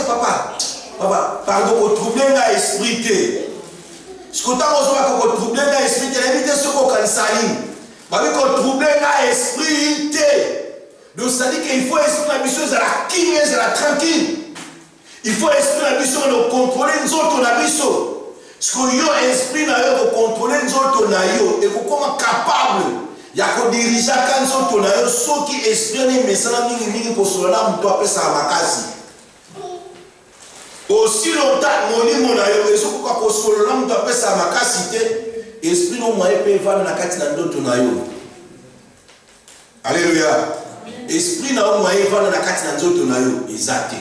papa, pardon, au trouble l'esprit. Ce que tu as troublé l'esprit, tu as évité ce qu'on a dit. Qu'on trouble l'esprit. Donc ça dit qu'il faut esprit la mission, c'est la king, c'est la tranquille. Il faut esprit la mission de contrôler nous autres la mission. Ce que yo esprit na yo de contrôler nous autres na yo et comment capable ya ko diriger quand nous autres na yo so qui esprit ni mesana mingi ko sola mtu apesa makasi. Aussi longtemps molimo na yo ezo ko sola mtu apesa makasi te esprit no moyen pe va na kati na ndoto na yo. Alléluia. Esprit na o moyen va na kati na ndoto na yo exact.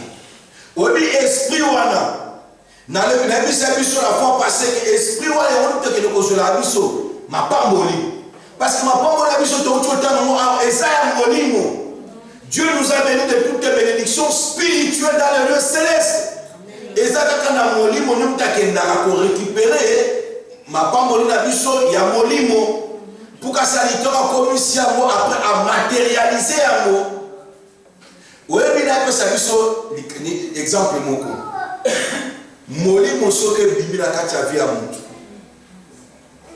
Obi esprit wana na le na biso la fois passée esprit wana on te que ko la biso ma pas moli parce que ma pas moli biso to totana Esaïe molimo. Dieu nous a bénis de toutes les bénédictions spirituelles dans le lieu céleste. Ezaka kana molimo nous ta kenda ko récupérer ma pas moli na biso ya molimo pour que ça litera comme si amo après à matérialiser amo. Oui, mais là, ça dit exemple moko. Molimo soke bibi la kati ya vie à mutu.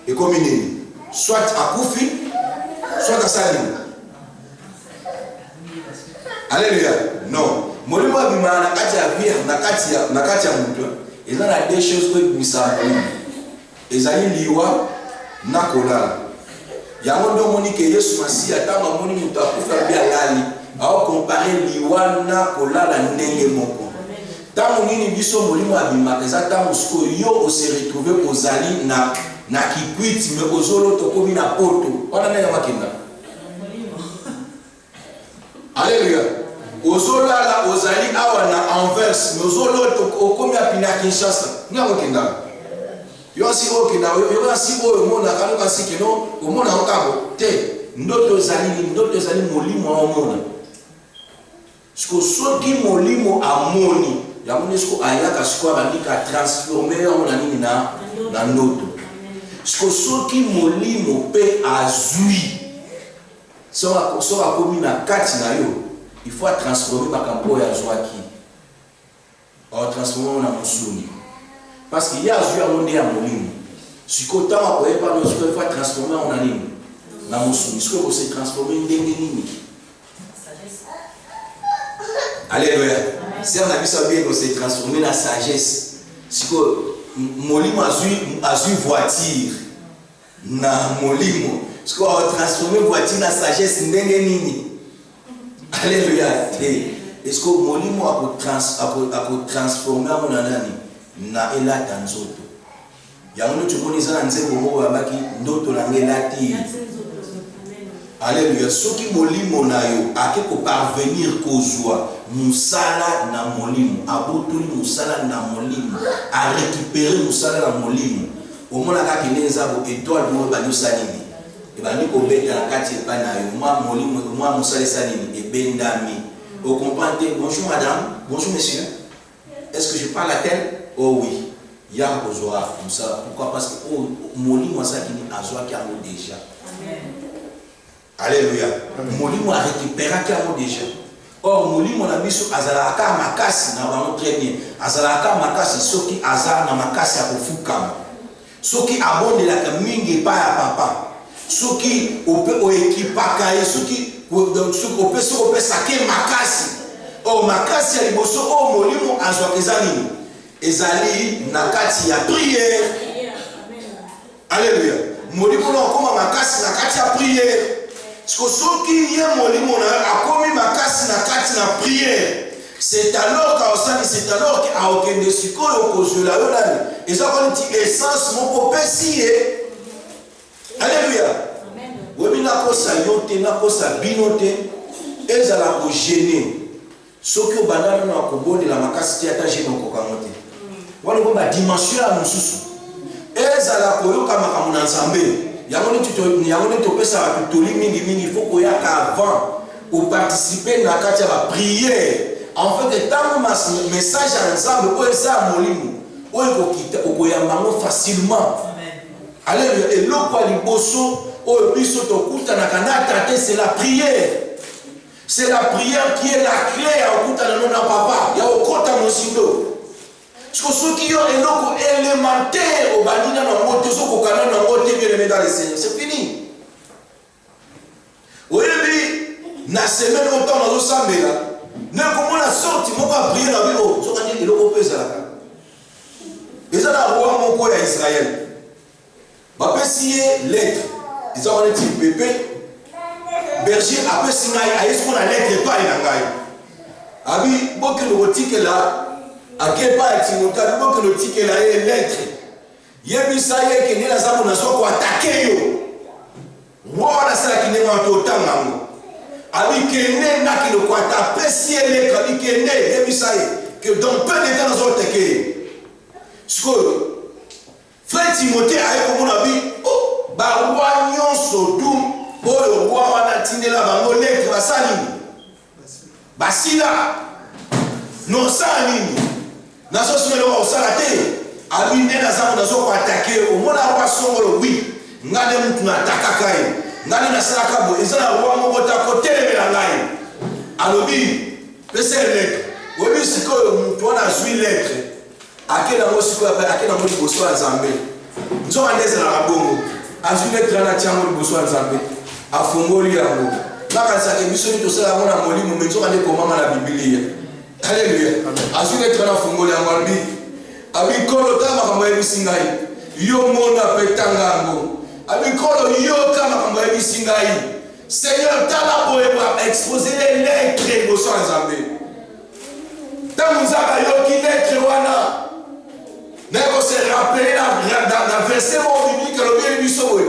Et comme il soit à Koufi, soit à Salim. Alléluia. Non. Molimo bima na kati ya vie na kati ya mutu. Il y a des choses que nous savons. Ezali liwa na kolala. Yango ndo moni ke Yesu Masia tanga moni mutu akufa bia lali. A comparer liwana kolala ndenge moko. Tant nini biso molimo abima ezata musko yo se retrouver ozali na kikwiti me ozolo to komi na poto. Wana nena makenda. Alléluia. Ozola la ozali awa na Anvers me ozolo to komi apina Kinshasa. Nya makenda. Yo si okenda yo si o mona kaloka sikeno o mona okabo te ndoto zali molimo omona. Siko soki molimo amoni ya munesco ayaka siko bandika transformer on nini na ndoto. Siko soki molimo pe azui so akomi na kati na yo il faut transformer makambo ya zwaki o transformer na musuni parce que ya azui amonde ya molimo siko tama ko epa no siko il faut transformer on nini na musuni siko ko se transformer ndenge nini. Alléluia. Si on a vu ça bien qu'on s'est transformé dans la sagesse. Si molimo azui voiture na molimo. Si on a transformé voiture dans la sagesse ndenge nini. Alléluia. Est-ce que molimo a transformé mon anani na elata nzoto. Yango tu moni za nzego moko babaki ndoto na ngelati. Alléluia. Ce qui molimo na yo ake ko parvenir kozwa musala na molimo abotuli musala na molimo a récupérer musala na molimo omona ka kineza bo étoile mo ba yosanini e ba ndiko beta na kati pa na yo moi molimo moi musala sanini e bendami. Vous comprenez? Bonjour madame, bonjour monsieur. Est-ce que je parle à tel? Oh oui. Ya kozwa musala. Pourquoi? Parce que molimo ça qui ni azwa ki amo déjà. Amen. Alléluia. Molimo a récupéré qui amo déjà. Or, molimo na biso azalaka makasi na bango très bien. Azalaka makasi soki azala na makasi ya kofukama. Soki abondelaka mingi pa ya papa. Soki oekipaka ye soki opesake makasi. Or makasi ya liboso o molimo azwaka ezali ezali na kati ya prière. Alléluia. Molimo na okoma makasi na kati ya prière. Soki ye molimo na akomi makasi na kati na prière. C'est alors qu'à aucun de ce qu'on cause la yonani. Et ça qu'on dit essence mon popesi. Alléluia. Oui, na kosa yote na kosa binote. Ezala ko gêner. Soki obandana na kobonde la makasi ti ata gêner ko kamote. Wana ko ba dimension ya mususu. Ezala ko yoka makamu na Nzambe. Yangone to pesa ba tutoli mingi il faut ko yaka avant ou participer na kati ya ba prière. En fait, tant que message ensemble, on ça molimo, on kokita, on koyambango facilement. Alléluia. Et l'autre liboso, on biso to kuta na kanata, c'est la prière. C'est la prière qui est la clé à okuta na nona papa. Ya okota Ce qui est élémentaire au bandina dans le monde, au canal dans le monde, bien dans les Seigneurs. C'est fini. Oui, na semaine autant dans le samedi là. Ne comment la sortie, moi pas prier dans le bureau. Ce qu'on dit, il est au pays là. Et ça la roi mon quoi Israël. Ma pessier lettre. Ils ont un petit bébé. Berger après signer à ce qu'on a lettre pas il a gagné. Abi beaucoup le ticket là. À quel pas Timothée, beaucoup le ticket là est lettre. Yebi ça y est que ni la zamu na soko attaquer yo. Voilà ça qui n'est pas tout temps nango. Abi kene na ki le quoi taper si lettre abi kene yebi ça y est que dans peu de temps nous allons attaquer. Ce que frère Timothée a comme on a dit oh ba roi nyonso dum pour le roi wana tindela bango lettre basali. Basila non ça nini. Naso sumelo wa usalate abinde na zangu nazo kwa attaquer au mona roi songolo oui ngade mtu na attaquer kai ngade na sala kabo ezana roi moko ta côté la ngai alobi pese lettre webi siko mtu ana zui lettre akena mo siko akena mo liboso ya Nzambe nzo andeza na kabongo azui lettre na tiango liboso ya Nzambe afungoli yango naka sa ebiso ni to sala mona molimo menzo ande ko mama na Biblia. Alléluia. Azui lettre na fungoli yango albi abikolo tama kama ebisingai yo mona petanga ngo abikolo yo kama kama ebisingai Seigneur tala boeba exposer les lettres liboso ya Nzambe tamuzaka yo ki lettre wana Neko se rappeler dans verset biblique le biso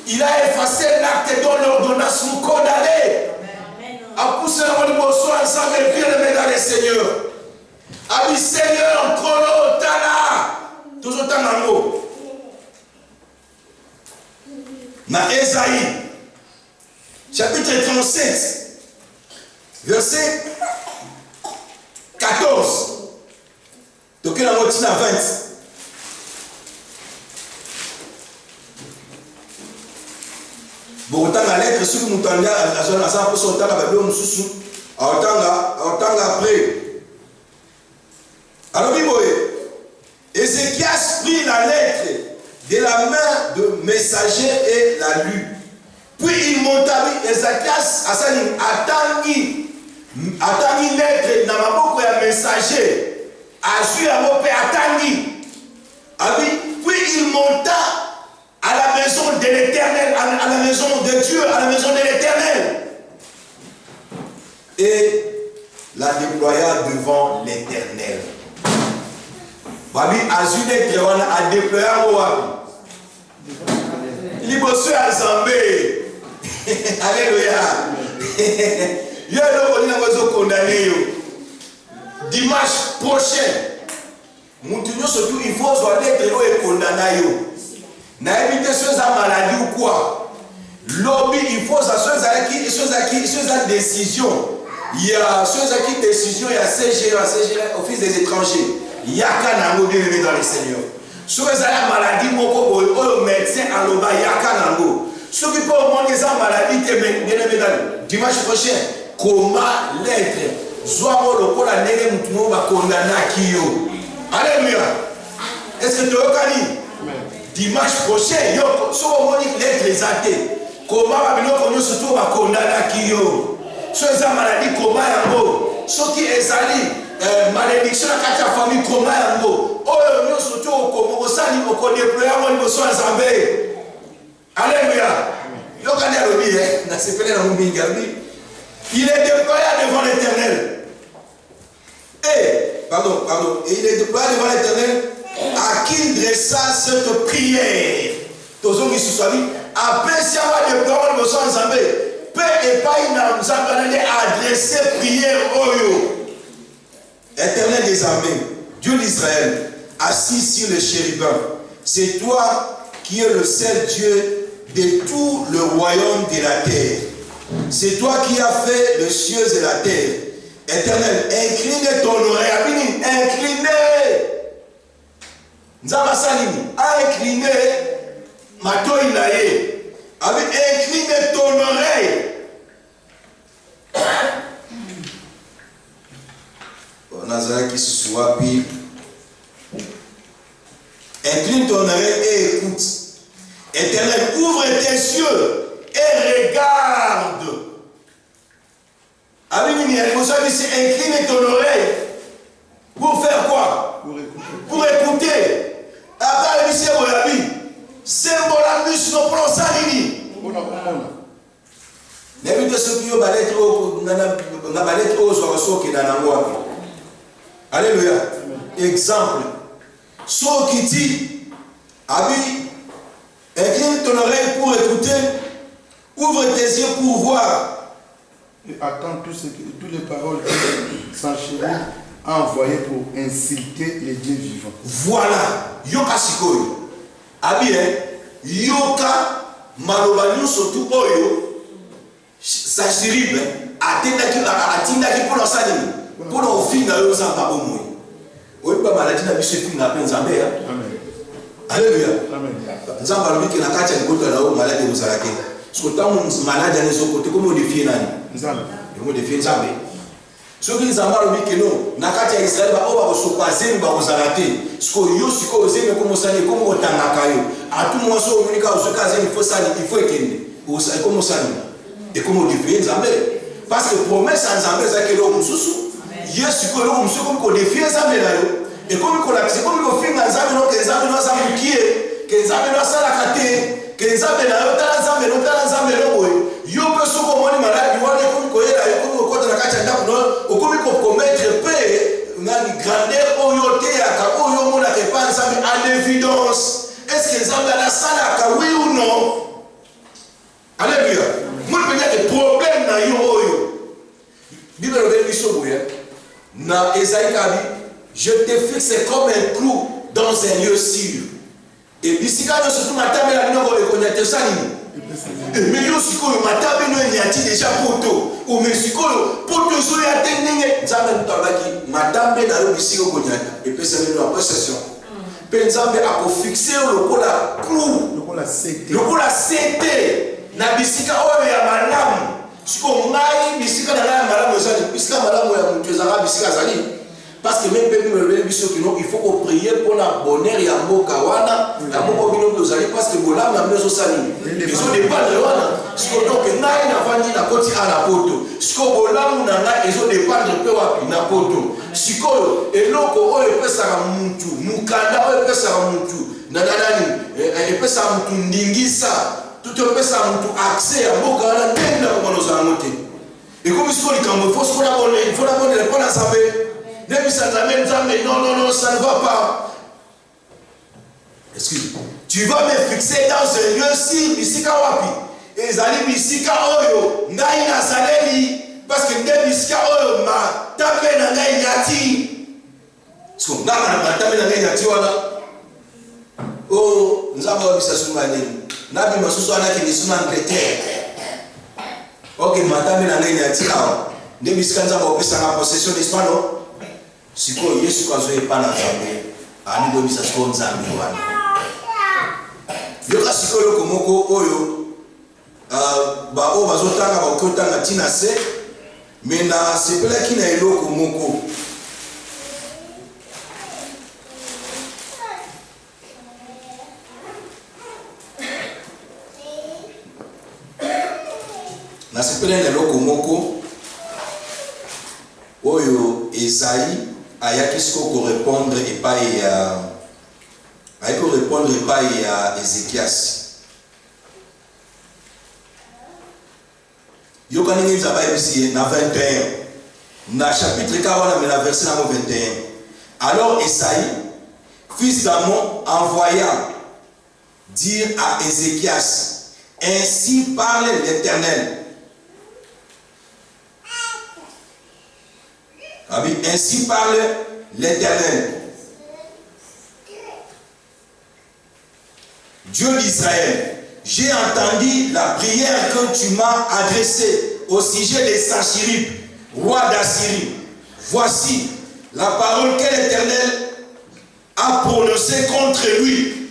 il a effacé l'acte dont l'ordonnance nous condamnait. A poussé le bosso ensemble et puis le dans les seigneurs. A dit Seigneur, Kolo, Tana, toujours Tanango. Na Esaïe, chapitre 37, verset 14. Donc il a moitié à 20. Bon, autant la lettre, si vous m'entendez, la zone à 100% autant la Bible, nous sous autant après. Alors, Ézéchias prit la lettre de la main de messager et la lut. Puis il monta, Ézéchias attendit lettre dans ma boucle de messager. Azui la mope attendit. Puis il monta à la maison de l'Éternel, à la maison de Dieu, à la maison de l'Éternel. Et la déploya devant l'Éternel. Babi Azui lettre a déployé au Wabi. Libosu à Zambé. Alléluia. Yo le condamné. Dimanche prochain, Moutinho surtout il faut soit lettre et condamné. Na éviter ce maladie ou quoi. Lobby il faut ça chose décision. Il y a chose qui décision il y a CG office des étrangers. Il y a kanango bien dans les seigneurs. Sur la maladie moko le médecin à l'oba il y a kanango. Ceux qui peuvent au moins des maladies bien dimanche prochain comment lettre soit le col à négé mouton va condamner qui yo. Alléluia. Est-ce que tu as compris? Dimanche prochain, yo so au moins lettre exaltée. Comment va venir qu'on surtout va condamner qui yo. Sur les maladies comment yango. Ceux qui exaltent malédiction à la famille comment yango. Oh yo surtout au sali au déployer au niveau soin Zambé. Alléluia. Yo quand il a dit na sepelé na mbingabi. Il est déployé devant l'Éternel. Et il est déployé devant l'Éternel à qui il dressa cette prière. Tous ceux qui se sont dit, après si on va déployer le besoin de Zambé, peu et pas une Zambé a adressé prière au yo. Éternel des armées, Dieu d'Israël, assis sur le chérubin, c'est toi qui es le seul Dieu de tout le royaume de la terre. C'est toi qui as fait les cieux et la terre. Éternel, incline ton oreille. Incline. Nzaba salini. Incline. Mato inaye. Incline ton oreille. On a qui se soit puis Incline ton oreille et écoute. Éternel, ouvre tes yeux et regarde. Incline ton oreille. Pour faire quoi? Pour écouter. Après, il dit, c'est bon la mus, non prend ça, Nini. N'importe ce qui est alléluia. Exemple. Ce qui dit, Abi, incline ton oreille pour écouter, ouvre tes yeux pour voir. Et attends toutes les paroles que Sanchérib a envoyées pour insulter les dieux vivants. Voilà. Yoka sikoyo. Abi, yoka malobani surtout oyo. Sanchérib atindaki pour l'enseigne. Pour l'offrir à eux sans pas bon. Oui, pas maladie n'a plus fait n'a pas Nzambe. Alléluia. Amen. Nzambe a dit que la carte est contre la maladie de Zalake. Ce que tant malade à nos côtés, comment défier nani? Nzambe. Comment défier Nzambe? Ce que Nzambe a dit que non, na carte ya Israël ba oba so passer ba ko Zalake. Ce que yo siko ozeme comme ça ni comme otangaka yo. À tout moment so unika so kaze il faut ça il faut ekende. O ça comme ça ni. Et comment défier Nzambe? Parce que promesse à Nzambe ça que lo mususu. Yesu ko lo mususu comme ko défier Nzambe là yo. Et comme on a dit, comme on fait dans Nzambe, donc Nzambe doit s'amouquer, que Nzambe doit s'alakate, que Nzambe na Nzambe no yo peut se commander malade, il va aller comme koyela, comme au côté de la kachanda, au comme il commettre paix, na ni grandeur oyote aka oyo mona ke pas Nzambe en évidence. Est-ce que Nzambe a la salaka oui ou non? Alléluia. Moi je veux dire des problèmes na yo oyo. Bible le biso boya. Na Esaïe kabi je te fixe comme un clou dans un lieu sûr. Et puis si quand surtout ma table la non le connaître ça ni. Mais yo siko matabe no nyati déjà poto. O mesiko poto zo ya tenenge nzambe mtabaki matabe na yo bisiko konyata. Et puis ça nous en possession. Pe nzambe a ko fixer le kola clou, le kola CT. Le kola CT na bisika oyo ya malamu. Siko ngai bisika na ya malamu ezali bisika malamu ya mtu ezanga bisika zali. Parce que même il faut qu'on prie pour la bonheur et la mboka wana la mboka bino bozali parce que bolam na mezo sali ils ont dépendre wana siko donc ngai na vandi na koti ala poto siko bolam na ngai ils ont dépendre pe wapi na poto siko eloko oyo pesa ka muntu mukanda oyo pesa ka muntu na nani pesa muntu ndingisa tout pesa muntu accès ya mboka wana ndenda ko monoza ngote et comme siko likambo faut siko la bonne il faut la bonne répondre à ça. Non, ça ne va pas. Excuse. Tu vas me fixer dans un lieu si bisika wapi. Et zali bisika oyo ngai na saleli parce que ngai bisika oyo ma tape na ngai nyati. So ngana na tape na ngai nyati wala. Oh, nzamba wa bisa sumani. Nabi masusu ana ki bisuna Angleterre. OK, ma tape na ngai nyati awa. Ngai bisika nzamba opesa na possession d'Hispano. Siko Yesu kwa zoe pana Nzambe ani go bisa siko Nzambe wana yoka siko loko moko oyo ba o bazotanga ba okotanga tina se mena sepela kina eloko moko na sepela eloko moko oyo Esaïe ayaki siko répondre et pas répondre et pas à Ézéchias. Yokani ni zaba ici na 21 na chapitre 40 mais la verset 21. Alors Esaïe fils d'Amon envoya dire à Ézéchias ainsi parle l'Éternel. Ainsi parle l'Éternel, Dieu d'Israël. J'ai entendu la prière que tu m'as adressée au sujet de Sanchérib, roi d'Assyrie. Voici la parole que l'Éternel a prononcée contre lui.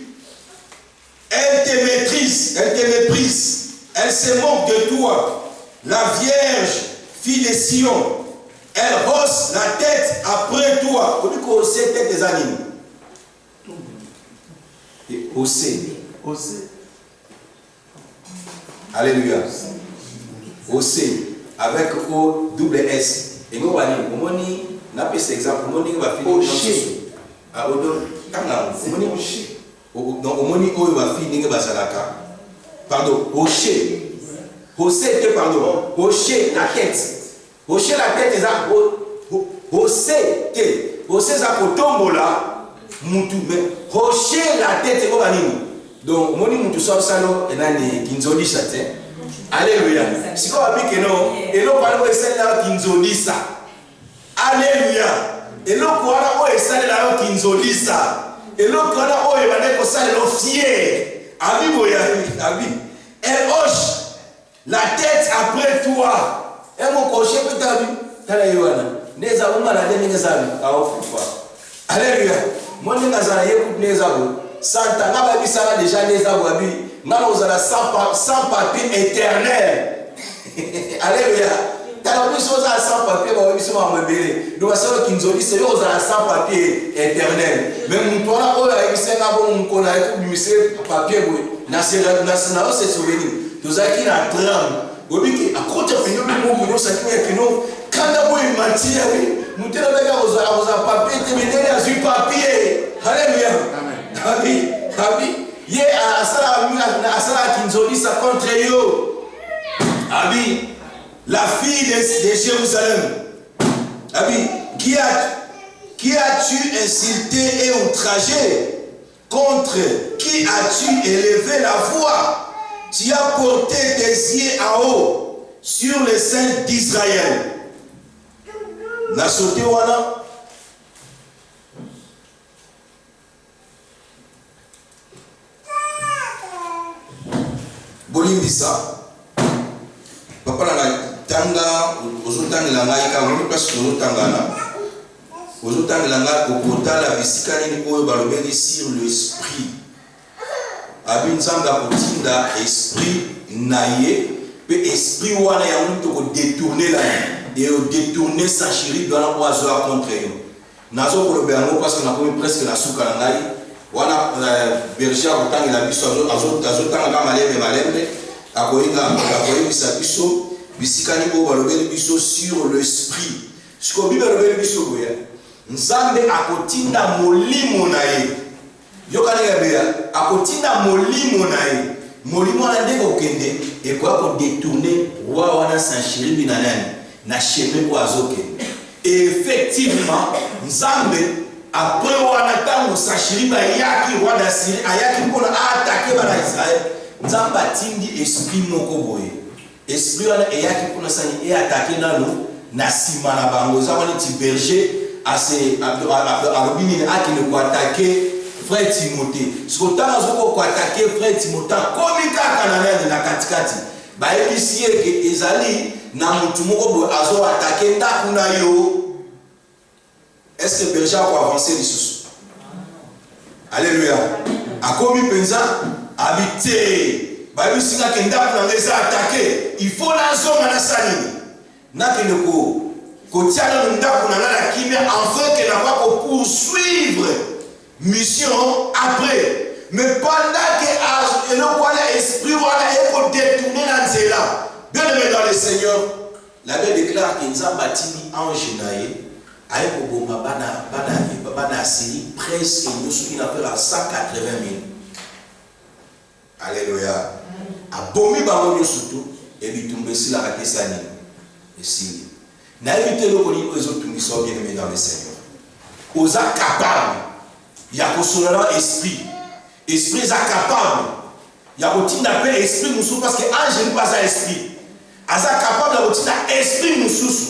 Elle te méprise, elle se moque de toi. La Vierge, fille de Sion, elle hausse la tête après toi. Comment on sait tête des animaux? Alléluia. Océ avec O double S. Et nous allons dire, on a cet exemple, on va finir dans pardon, hocher. Hocher, pardon. Hocher la tête. Hocher la tête, c'est ça. Hocher, ça pour tombola. Moutou, mais hocher la tête, c'est quoi? Donc, mon nom tout ça, et là, Kinzoli Chate. Alléluia. Si vous avez dit que non, et l'on parle de celle-là, Kinzoli ça. Alléluia. Et l'on parle de celle-là, Kinzoli ça. Et l'on parle de celle-là, fier. Abi Boya, Abi. Elle hoche la tête après toi. Et mon cocher peut t'abi. T'as Yohana. Neza uma la demi nezabi. Alléluia. Mon nezala yécoute nezabu. Santa n'a pas déjà nezabu abi. Nalo zala sans papier éternel. Alléluia. T'as vu chose à sans papier, bah oui, c'est moi me donc ça qui nous dit c'est aux sans papier éternel. Même toi là, oh là, il s'est là bon qu'on a tout musée papier oui. National c'est souvenir. Nous avons la trame. Oui, qui à côté de nous nous ça qui nous quand on a matière oui, nous te l'avons aux papier terminé à du papier. Alléluia. Amen. Abi, hier à ça qui nous dit ça contre yo. Abi la fille de Jérusalem, Abi, qui as-tu insulté et outragé? Contre qui as-tu élevé la voix? Tu as porté tes yeux en haut sur les saints d'Israël. La sauté wana. Bolimbisa. Papa la tanga ozotanga la ngai ka woni parce que ozotanga na ozotanga la ngai okota la bisika ni oyo balobeli sur l'esprit abi nzanga kotinda esprit naye pe esprit wana ya mutu ko détourner la et détourner sa chérie dans la oiseau contre yo nazo ko lobe yango parce que na komi presque la suka la ngai wana berger otanga la biso azotanga ka malembe akoyebisa biso bisikani oyo balobeli biso sur l'esprit siko bible balobeli biso boya nzambe akotinda molimo na ye yokani gabeya akotinda molimo na ye molimo wana ndenge okende ekoya kodetourne roi wana sanchiribi na nani na chemin po azokende effectivement nzambe après wana ntango sanchiribi ayaki roi d'Assyrie ayaki mpona aatake bana Israel nzambe atindi esprit moko boye esprit wana eyaki mpona sani eatake nano na nsima na bango eza wana ti berger alobi nini akende koatake frère Timothée siko ntango azoko koatake frère Timothée akomi kaka na nani na katikati bayebisi ye ke ezali na motu moko boye azoatake ndako na yo. Est-ce que berger akoavanse lisusu? Alléluia. Akomi mpenza habité. Babi singa kenda kuna ngeza attaquer. Il faut la zone na salini. Na kende ko tiana ndako na la kimia afin que na va poursuivre mission après. Mais pendant que le voilà esprit voilà et pour détourner la nzela. Bien aimé dans le Seigneur, la Bible déclare que Nzamba tini ange naé aye ko bomba bana Syrie presque nous sommes affaire à 180 000. Alléluia. Abomi bango surtout et bitumbe si la rakesani et si na éviter le koni ozo tumbi so bien aimé dans le Seigneur. Oza capable ya ko sonora esprit za capable ya ko tinda pe esprit musu parce que ange n'est pas un esprit. Aza capable ya ko tinda esprit mususu.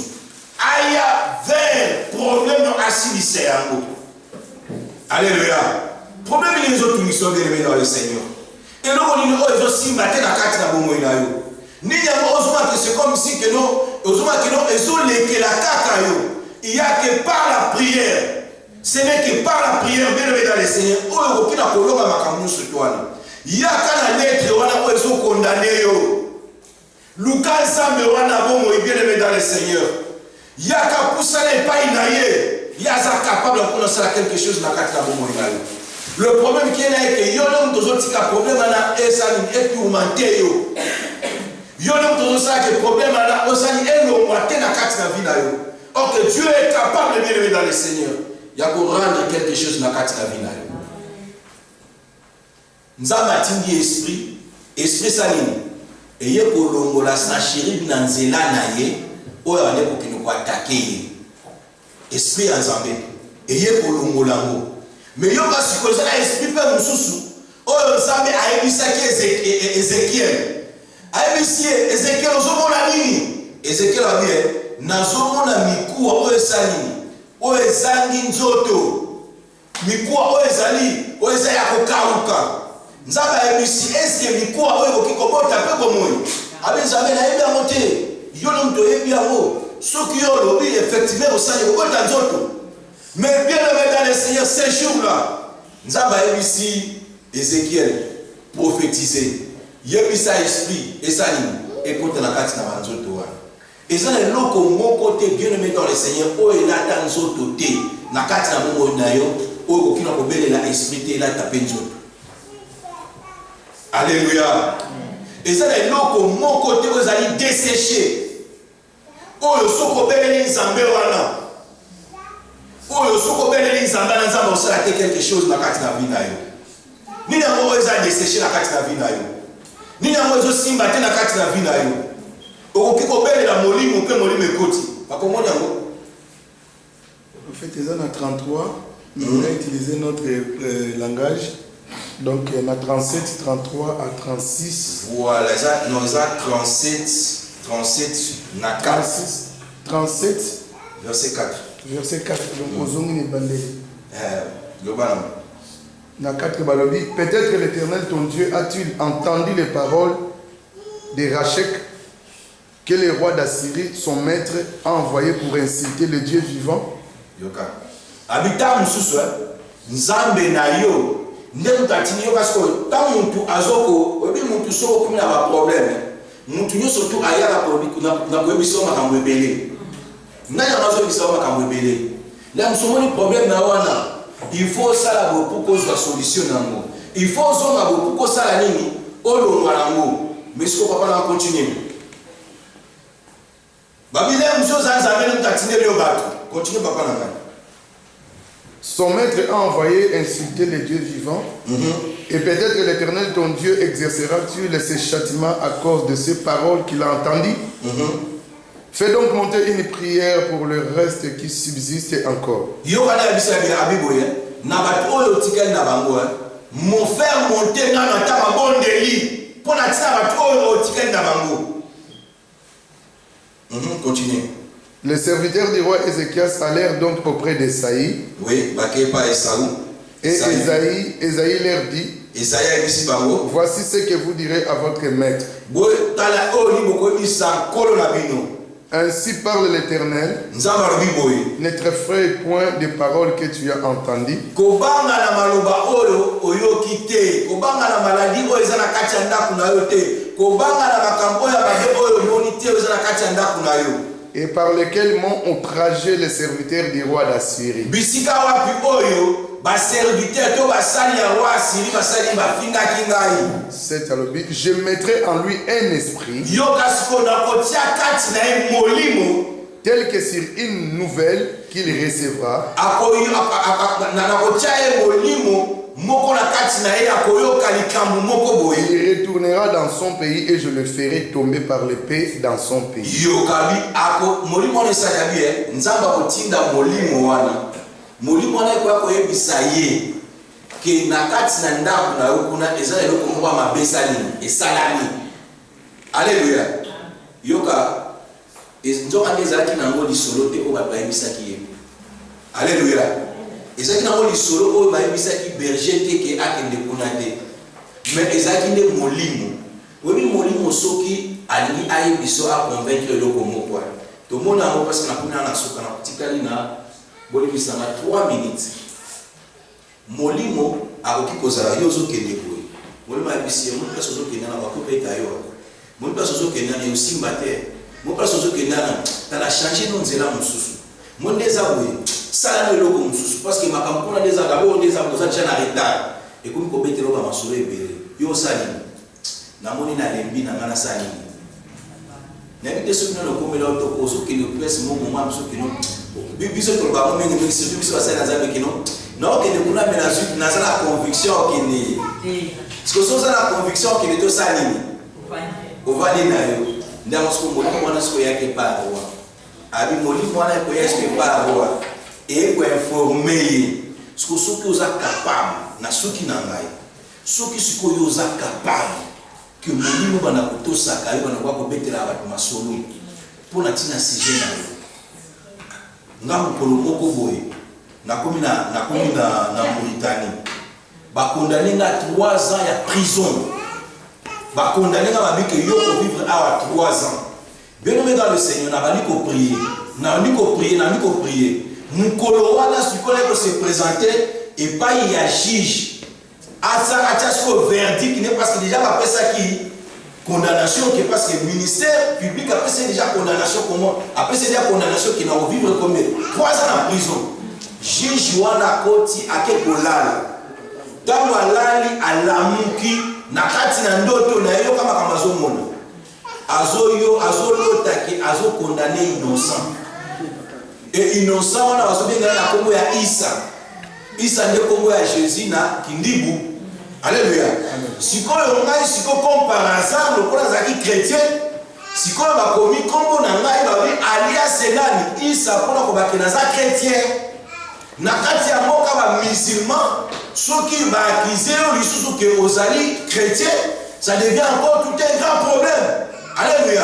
Aya vers problème non assilissé yango. Alléluia. Problème les autres missions bien aimé dans le Seigneur. Et nous on dit oh ils ont si maté la carte na bomo ina yo. Ni ya ozuma que c'est comme si que non ozuma que non ezo leke la kaka yo. Il y a que par la prière. Ce n'est que par la prière bien aimé dans le Seigneur. Oh okina kolonga makambo sur toi. Il y a kana lettre wana o ezo condamné yo. Lucas Sambe wana bomo bien aimé dans le Seigneur. Il y a qu'à pousser les pas inaïe. Il y a ça capable de prononcer quelque chose dans la carte de bomo inaïe. Le problème qui est là est que yo l'homme de autres qui problème là et ça et tourmenté yo. Yo l'homme de autres qui problème là osani et le moitié na carte na vie na yo. Or que Dieu est capable de bien dans le Seigneur. Il y a pour rendre quelque chose na carte na vie na yo. Nzamba tingi esprit salini. Et ye kolongo la sa chérie na nzela na ye oyo ane ko kino ko attaquer ye. Esprit Nzambe. Et ye kolongo lango. Mais yo parce que ça esprit pe mususu oyo Nzambe ayebisaki Ezekiel. Ayebisi Ezekiel ozomona nini? Ezekiel a dit nazomona mikuwa oyo salini. Oyo ezangi nzoto. Mikuwa oyo ezali ya kokauka. Nzambe ayebisi eske mikuwa oyo kokikobota pe komoyi. Abe Nzambe na yebi yango te. Yo no mto yebi yango. Soki yo lobi effectivement osali kokota nzoto. Mais bien aimé dans le Seigneur, ces jours-là, Nzamba yebisi Ézéchiel prophétiser. Yebisa esprit et ça écoute la carte na banzoto wana. Et ça le loko mon côté bien aimé dans le Seigneur, o elata nzoto te na carte na bongo na yo, o kokina ko belela esprit te la taper nzoto. Alléluia. Et ça le loko mon côté vous allez dessécher. O le soko beleli Nzambe wana. Oyo soko beleli Nzambe na Nzambe osala te quelque chose na kati na vie na yo. Nini yango eza desséché na kati na vie na yo. Nini yango ezo simba te na kati na vie na yo. Okoki kobelela molimo pe molimo ekoti. Bakomoni yango. En fait, ils ont 33, on a utilisé notre langage. Donc, il y en a 37, 33 à 36. Voilà, nous avons 37, na 4. 37, verset 4. Verset 4. Donc, aux ongles bandés. Globalement. Dans 4 balobi, peut-être que l'Éternel, ton Dieu, a-t-il entendu les paroles de Rachek que le roi d'Assyrie, son maître, a envoyé pour inciter le Dieu vivant? Yoka. Habita mususu, Nzambe na yo, ndemu tatini yo parce que tant mutu azoko, obi mutu soko kumi na ba problème. Mutu nyo surtout ayala na koyebiso makambo ebele. Nani amazo biso makambo ebele. Là musomoni problème na wana. Il faut ça la pour cause la solution nango. Il faut zonga pour cause ça la nini olongwa nango. Mais ce que papa na continuer. Babile muso zanzambe ntatine leo bato. Continue papa na ngani. Son maître a envoyé insulter les dieux vivants. Et peut-être que l'Éternel, ton Dieu, exercera-tu ses châtiments à cause de ces paroles qu'il a entendues. Fais donc monter une prière pour le reste qui subsiste encore. Mon frère monter dans la table de lit pour la continue. Les serviteurs du roi Ézéchias allèrent donc auprès d'Esaïe. Oui, et Esaïe leur dit: voici ce que vous direz à votre maître. Ainsi parle l'Éternel. Ne t'effraie point des paroles que tu as entendues. Et par lesquels m'ont outragé les serviteurs du roi d'Assyrie. C'est à l'objet. Je mettrai en lui un esprit tel que sur une nouvelle qu'il recevra. Il retournera dans son pays et je le ferai tomber par l'épée dans son pays. Alléluia. Yoka alléluia. Ezaki na ngoli solo o bayebisaki berger te ke akende kuna te. Mais ezaki nde molimo. Webi molimo soki alingi ayebiso a convaincre eloko moko. To mona ngo parce que na kuna na soka na kutikali na bolibisa na 3 minutes. Molimo akoki kozala yo zo kende boye. Molimo ayebisi mo place zo kende na bakope tayo. Mo place zo kende na yo simba te. Mo place zo kende na la changer non zela mususu. Mon désaboué, ça ne le comme parce que ma campagne a des d'abord des abos déjà en retard. Et comme qu'on bête l'homme à soulever, yo sali. Na moni na lembi na ngana sali. N'habite ceux qui n'ont pas mis l'autre cause qui ne presse mon moment ceux qui n'ont. Biso to ba mo ngi c'est biso ba sana zabe qui non. Non que ne kuna mais la conviction qui n'est. Parce que ça la conviction qui est to sali. Au va dire na yo. Ndamos ko mo ko na sko yake pa wa. Abi moli mwana ko yake pa wa. Et pour informer ce que ceux qui sont capables, na ceux qui n'ont pas, ceux qui sont capables, que mon livre va na kuto saka, il va na quoi qu'on bête la bâtiment solo pour na tina sujet na yo. Ngamu polo moko boy, na komi na Mauritanie, ba condamné na 3 ans ya prison, ba condamné na babi que yo ko vivre à 3 ans. Bien nommé dans le Seigneur, na bali ko prier, na bali ko prier. Mukolo wana sikola ko se présenter et pas il y a juge à ce verdict qui n'est parce que déjà après ça qui condamnation qui parce que le ministère public après c'est déjà condamnation comment après c'est déjà condamnation qui n'a vivre combien 3 ans en prison juge wana koti akekolala tango alali alamuki na kati na ndoto na yo kama mazomona azolotaki condamné innocent. Et innocent, on a besoin de Congo ya Isa. Isa n'est Congo ya Jésus na Kindibu. Alléluia. Si on a si comme par hasard, le quoi zaki chrétien, si on a commis Congo na ngai ba bi alias Senani, Isa pour ko ba kenaza chrétien. Na kati ya moka ba musulman, ceux qui ba accuser lisusu que ozali chrétien, ça devient encore tout un grand problème. Alléluia.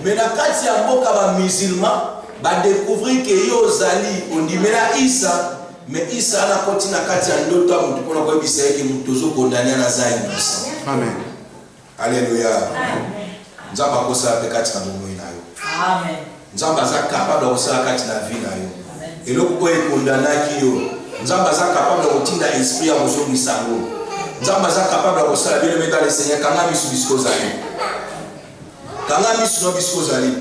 Mais na kati ya moka ba musulman ba découvrir que yo zali on dit mais là Isa mais Isa na koti na kati ya ndoto ya mtu pona kwa bisa yake mtu zo condamné na zaini. Amen. Alléluia. Amen. Nzamba kosa pe kati na bomo inayo. Amen. Nzamba za capable kosa kati na vie na yo. Amen. Et loko ko e condamné ki yo. Nzamba za capable kotinda esprit ya bozo misango. Nzamba za capable kosa bien mettre le Seigneur kanga misu bisko zali. Kanga misu no bisko zali.